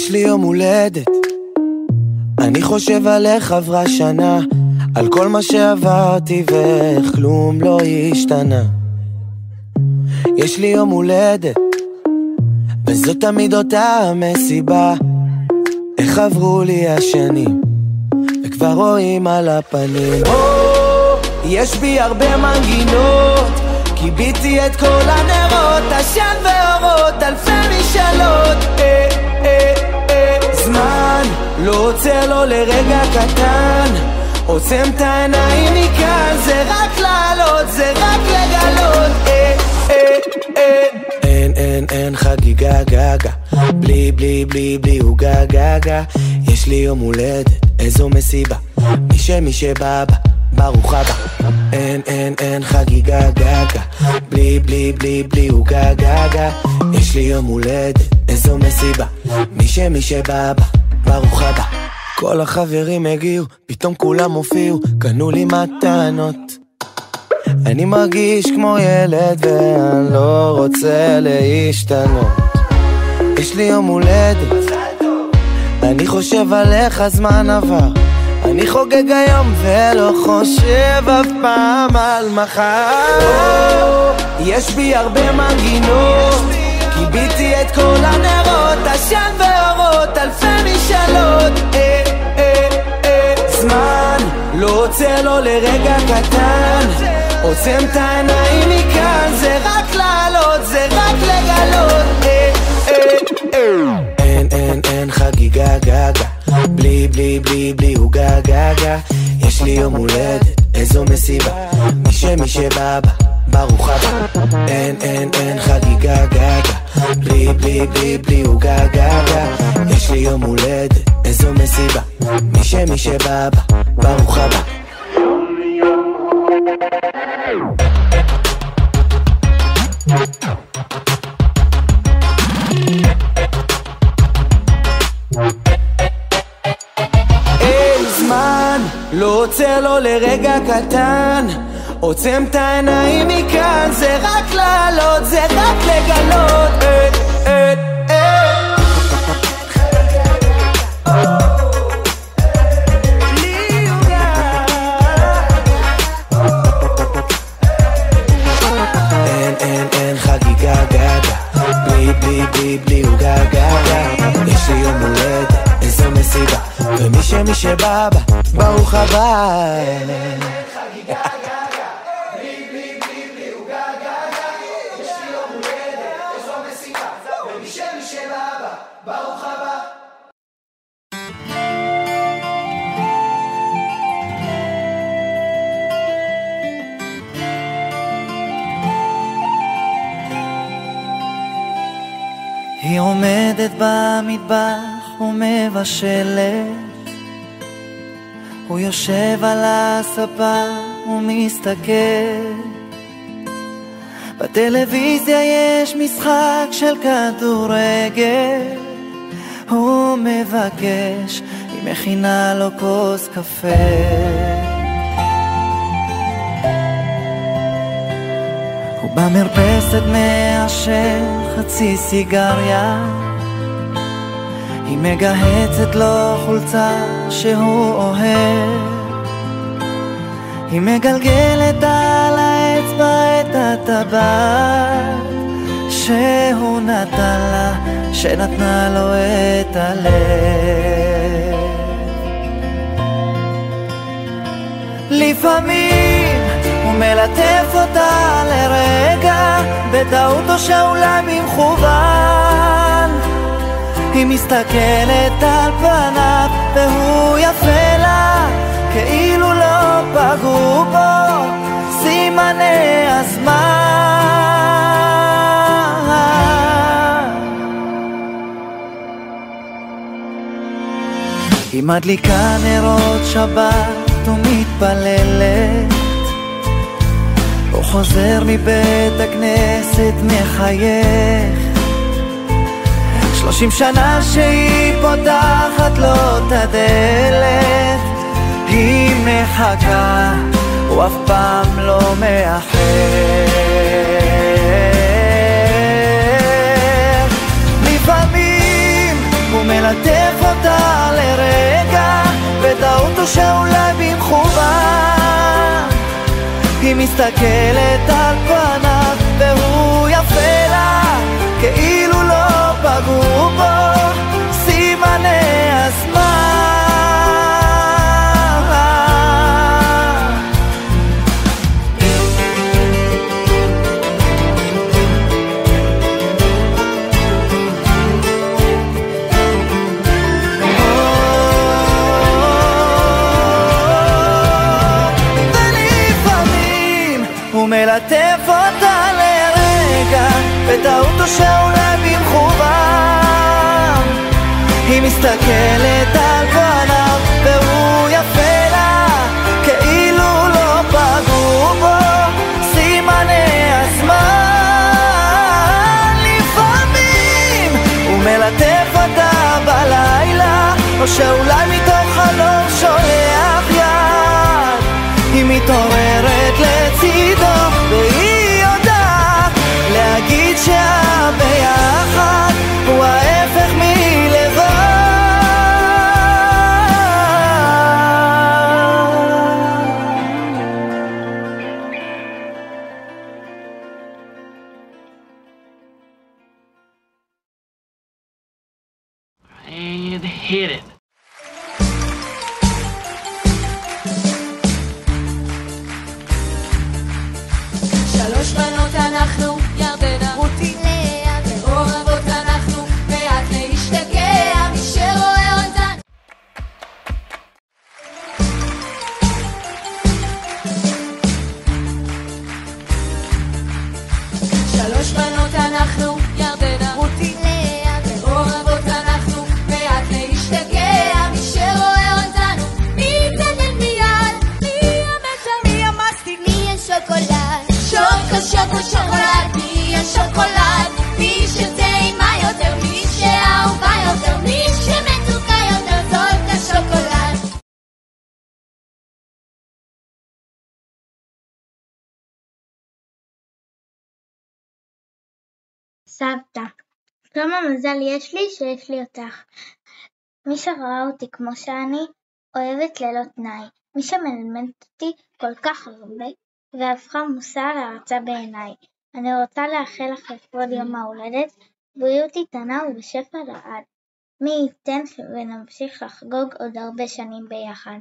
יש לי יום הולדת, אני חושב עליך עברה שנה, על כל מה שעברתי ואיך כלום לא השתנה. יש לי יום הולדת, וזו תמיד אותה המסיבה, איך עברו לי השנים וכבר רואים על הפנים. יש בי הרבה מנגינות, קיביתי את כל הנרות, עשן ואורות, אלפי משאלות. זמן לא עוצר לו לרגע קטן, עוצם את העיניים מכאן, זה רק לעלות, זה רק לגלות. אין חגיגה גגה, בלי בלי בלי בלי הוא גגה. יש לי יום הולדת, איזו מסיבה, מי שבא ברוך הבא. אין חגיגה גגה, בלי בלי בלי בלי הוא גגה. יש לי יום הולדת, איזו מסיבה, מי שבא ברוך הבא. כל החברים הגיעו, פתאום כולם הופיעו, קנו לי מתנות. אני מרגיש כמו ילד ואני לא רוצה להשתנות. יש לי יום הולדת, אני חושב עליך זמן עבר, אני חוגג היום ולא חושב אף פעם על מחר. יש בי הרבה מנגינות, קיביתי את כל הנרות, עשן ואורות, אלפי משאלות. זמן לא עוצר לו לרגע קטן, עוצם את העיניים מכאן, זה רק לעלות, זה רק לגלות. אין חגיגה גגה, בלי בלי בלי בלי הוא גגה. יש לי יום הולדת, איזו מסיבה, מי שבא ברוך הבא. אין חגיגה גגה, בלי בלי בלי בלי הוא גגה. יש לי יום הולדת, איזו מסיבה, מי שבא ברוך הבא. אין זמן לא עוצר לו לרגע קטן, עוצם את העיניים מכאן, זה רק לעלות, זה רק לגלות. אין חגיגה גגה, בלי בלי בלי בלי הוא גגה. יש לי יום הולדת, איזו מסיבה, ומי שבא ברוך הבא. היא עומדת במטבח ומבשלת, הוא יושב על הספה ומסתכל. בטלוויזיה יש משחק של כדורגל, הוא מבקש, היא מכינה לו כוס קפה. הוא במרפסת מעשן חצי סיגריה, היא מגהצת לו חולצה שהוא אוהב, היא מגלגלת על האצבע את הטבעת שהוא נתן לה, שנתנה לו את הלב. לפעמים הוא מלטף אותה לרגע, בטעות או שאולי במכוון, היא מסתכלת על פניו והוא יפה לה, כאילו לא פגעו בו סימני הזמן. היא מדליקה נרות שבת ומתפללת, הוא חוזר מבית הכנסת מחייך, 30 שנה שהיא פותחת לו את הדלת, היא מחכה, הוא אף פעם לא מאחר. לפעמים הוא מלטף מלטף אותה לרגע, בטעות או שאולי במכוון. היא מסתכלת על פניו והוא יפה לה, כאילו לא פגעו בו סימני הזמן. מלטף אותה לרגע, בטעות או שאולי במכוון. היא מסתכלת על פניו והוא יפה לה, כאילו לא פגעו בו סימני הזמן. לפעמים הוא מלטף אותה בלילה, או שאולי מתוך חלום שולח יד. היא מתעוררת לצידו והיא יודעת להגיד שהביחד הוא ההפך מלבד. And hit it. שלוש בנות אנחנו, ירדנה, רותי, לאה, ואוהבות אנחנו, מעט להשתגע, מי שרואה אותנו. שלוש בנות אנחנו, ירדנה, רותי, לאה, ואוהבות אנחנו, מעט להשתגע, מי שרואה אותנו. מי יתנדל מיד, מי המטה, מי המסטיק, מי השוקולד. שוקו שוקו שוקולד, מי השוקולד, מי שטעימה יותר, מי שאהובה יותר, מי שמתוקה יותר, זאת השוקולד. סבתא, כמה מזל יש לי שיש לי אותך. מי שראה אותי כמו שאני, אוהבת ללא תנאי. מי שמלמדת אותי כל כך הרבה, והפכה מושא להרצה בעיניי. אני רוצה לאחל לך לכבוד יום ההולדת, בריאות איתנה ובשפע לעד. מי ייתן ונמשיך לחגוג עוד הרבה שנים ביחד.